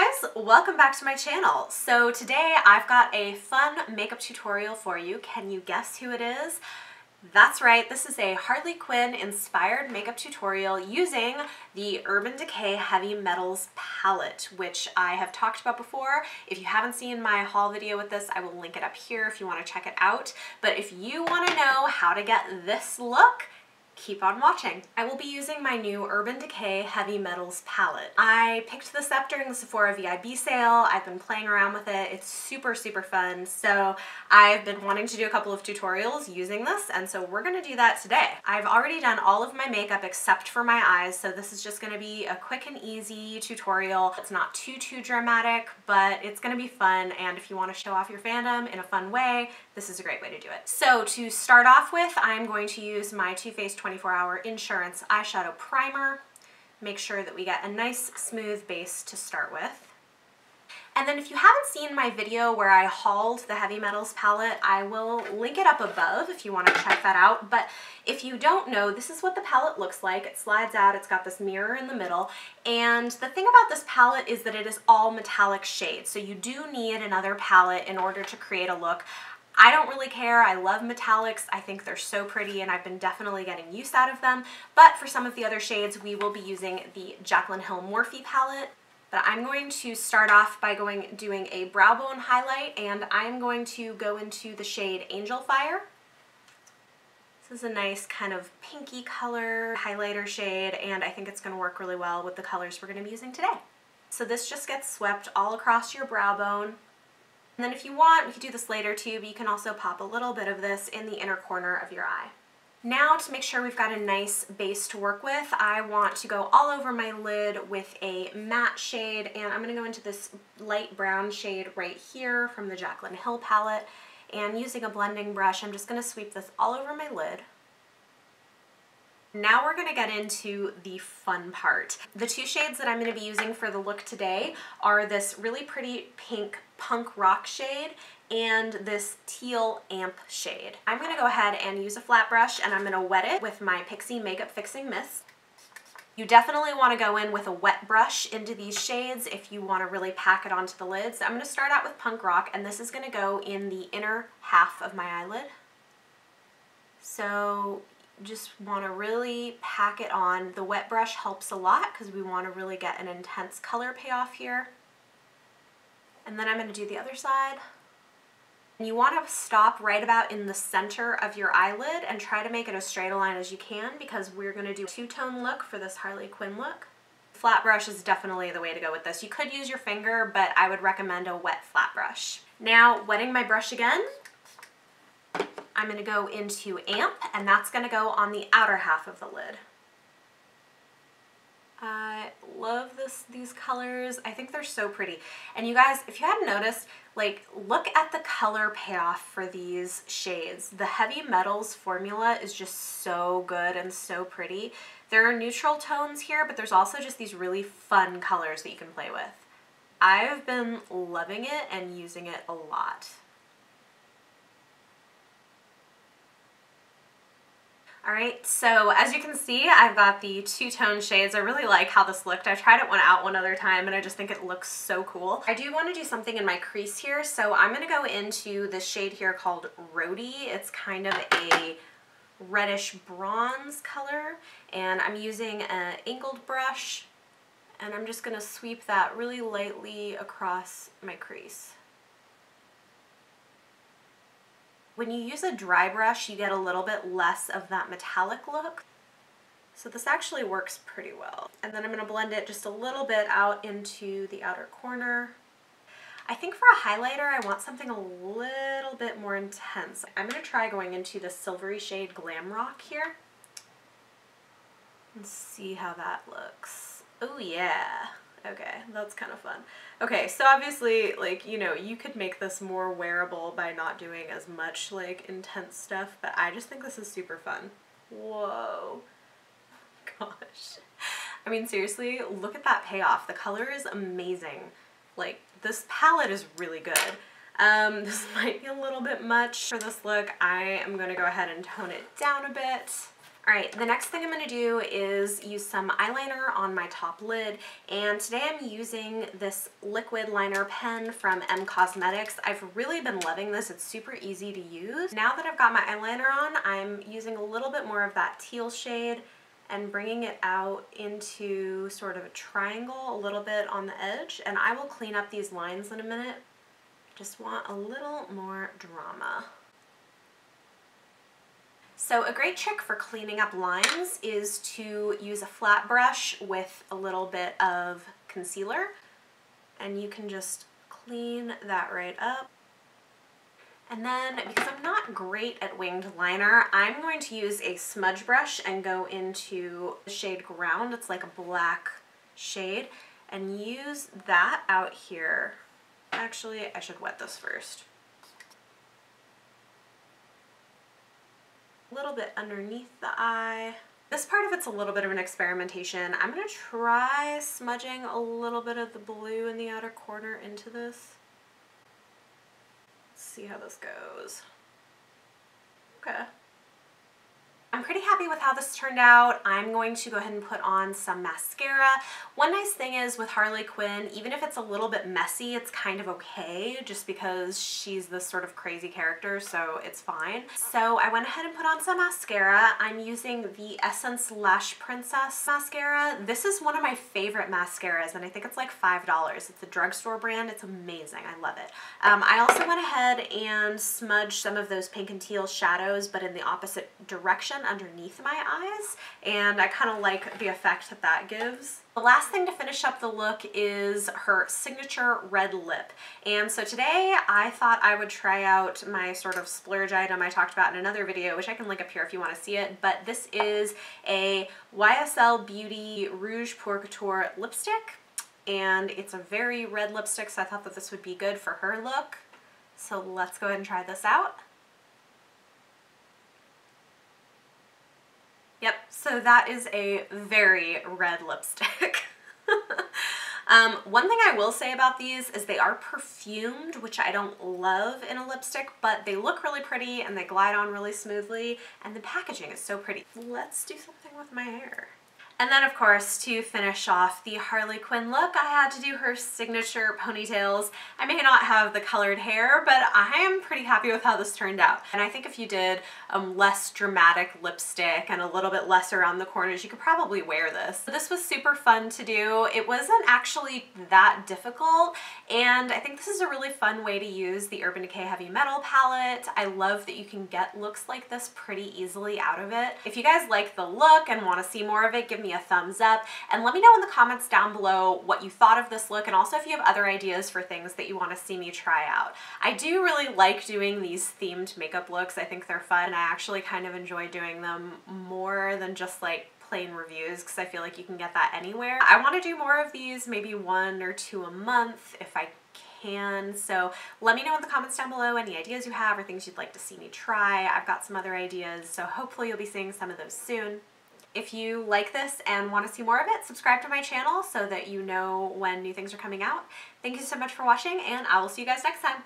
guys, welcome back to my channel. So today I've got a fun makeup tutorial for you. Can you guess who it is? That's right, this is a Harley Quinn inspired makeup tutorial using the Urban Decay Heavy Metals palette, which I have talked about before. If you haven't seen my haul video with this, I will link it up here if you want to check it out. But if you want to know how to get this look, keep on watching. I will be using my new Urban Decay Heavy Metals palette. I picked this up during the Sephora VIB sale. I've been playing around with it. It's super fun. So I've been wanting to do a couple of tutorials using this, and so we're gonna do that today. I've already done all of my makeup except for my eyes, so this is just gonna be a quick and easy tutorial. It's not too dramatic, but it's gonna be fun, and if you wanna show off your fandom in a fun way, this is a great way to do it. So to start off with, I'm going to use my Too Faced 24-Hour Insurance Eyeshadow Primer. Make sure that we get a nice smooth base to start with. And then if you haven't seen my video where I hauled the Heavy Metals palette, I will link it up above if you want to check that out. But if you don't know, this is what the palette looks like. It slides out, it's got this mirror in the middle. And the thing about this palette is that it is all metallic shades. So you do need another palette in order to create a look. I don't really care. I love metallics. I think they're so pretty and I've been definitely getting use out of them. But for some of the other shades, we will be using the Jaclyn Hill Morphe palette. But I'm going to start off by doing a brow bone highlight, and I'm going to go into the shade Angel Fire. This is a nice kind of pinky color highlighter shade, and I think it's going to work really well with the colors we're going to be using today. So this just gets swept all across your brow bone. And then if you want, you could do this later too, but you can also pop a little bit of this in the inner corner of your eye. Now, to make sure we've got a nice base to work with, I want to go all over my lid with a matte shade, and I'm going to go into this light brown shade right here from the Jaclyn Hill palette, and using a blending brush, I'm just going to sweep this all over my lid. Now we're going to get into the fun part. The two shades that I'm going to be using for the look today are this really pretty pink punk rock shade and this teal amp shade. I'm going to go ahead and use a flat brush, and I'm going to wet it with my Pixi Makeup Fixing Mist. You definitely want to go in with a wet brush into these shades if you want to really pack it onto the lids. I'm going to start out with punk rock, and this is going to go in the inner half of my eyelid. So just want to really pack it on. The wet brush helps a lot because we want to really get an intense color payoff here. And then I'm going to do the other side. And you want to stop right about in the center of your eyelid and try to make it as straight a line as you can, because we're going to do a two-tone look for this Harley Quinn look. Flat brush is definitely the way to go with this. You could use your finger, but I would recommend a wet flat brush. Now, wetting my brush again, I'm going to go into Amp, and that's going to go on the outer half of the lid. I love these colors. I think they're so pretty. And you guys, if you hadn't noticed, like, look at the color payoff for these shades. The Heavy Metals formula is just so good and so pretty. There are neutral tones here, but there's also just these really fun colors that you can play with. I've been loving it and using it a lot. Alright, so as you can see, I've got the two-tone shades. I really like how this looked. I tried it one other time, and I just think it looks so cool. I do want to do something in my crease here, so I'm going to go into this shade here called Rhody. It's kind of a reddish bronze color, and I'm using an angled brush, and I'm just going to sweep that really lightly across my crease. When you use a dry brush, you get a little bit less of that metallic look. So this actually works pretty well. And then I'm going to blend it just a little bit out into the outer corner. I think for a highlighter, I want something a little bit more intense. I'm going to try going into the silvery shade Glam Rock here. And see how that looks. Oh yeah. Okay, that's kind of fun. Okay, so obviously, like, you know, you could make this more wearable by not doing as much, like, intense stuff, but I just think this is super fun. Whoa. Gosh. I mean, seriously, look at that payoff. The color is amazing. Like, this palette is really good. This might be a little bit much for this look. I am going to go ahead and tone it down a bit. Alright, the next thing I'm going to do is use some eyeliner on my top lid, and today I'm using this liquid liner pen from M Cosmetics. I've really been loving this. It's super easy to use. Now that I've got my eyeliner on, I'm using a little bit more of that teal shade and bringing it out into sort of a triangle a little bit on the edge, and I will clean up these lines in a minute. Just want a little more drama. So a great trick for cleaning up lines is to use a flat brush with a little bit of concealer, and you can just clean that right up. And then, because I'm not great at winged liner, I'm going to use a smudge brush and go into the shade Ground. It's like a black shade, and use that out here. Actually, I should wet this first. A little bit underneath the eye. This part of it's a little bit of an experimentation. I'm going to try smudging a little bit of the blue in the outer corner into this. Let's see how this goes. Okay. I'm pretty happy with how this turned out. I'm going to go ahead and put on some mascara. One nice thing is with Harley Quinn, even if it's a little bit messy, it's kind of okay just because she's this sort of crazy character, so it's fine. So I went ahead and put on some mascara. I'm using the Essence Lash Princess mascara. This is one of my favorite mascaras, and I think it's like $5. It's a drugstore brand. It's amazing. I love it. I also went ahead and smudged some of those pink and teal shadows, but in the opposite direction underneath my eyes, and I kind of like the effect that that gives. The last thing to finish up the look is her signature red lip, and so today I thought I would try out my sort of splurge item I talked about in another video, which I can link up here if you want to see it, but this is a YSL Beauty Rouge Pour Couture lipstick, and it's a very red lipstick, so I thought that this would be good for her look. So let's go ahead and try this out. Yep, so that is a very red lipstick. One thing I will say about these is they are perfumed, which I don't love in a lipstick, but they look really pretty and they glide on really smoothly, and the packaging is so pretty. Let's do something with my hair. And then, of course, to finish off the Harley Quinn look, I had to do her signature ponytails. I may not have the colored hair, but I am pretty happy with how this turned out. And I think if you did less dramatic lipstick and a little bit less around the corners, you could probably wear this. This was super fun to do. It wasn't actually that difficult, and I think this is a really fun way to use the Urban Decay Heavy Metal palette. I love that you can get looks like this pretty easily out of it. If you guys like the look and want to see more of it, give me a thumbs up, and let me know in the comments down below what you thought of this look, and also if you have other ideas for things that you want to see me try out. I do really like doing these themed makeup looks. I think they're fun, and I actually kind of enjoy doing them more than just like plain reviews, because I feel like you can get that anywhere. I want to do more of these, maybe 1 or 2 a month if I can, so let me know in the comments down below any ideas you have or things you'd like to see me try. I've got some other ideas, so hopefully you'll be seeing some of those soon. If you like this and want to see more of it, subscribe to my channel so that you know when new things are coming out. Thank you so much for watching, and I will see you guys next time.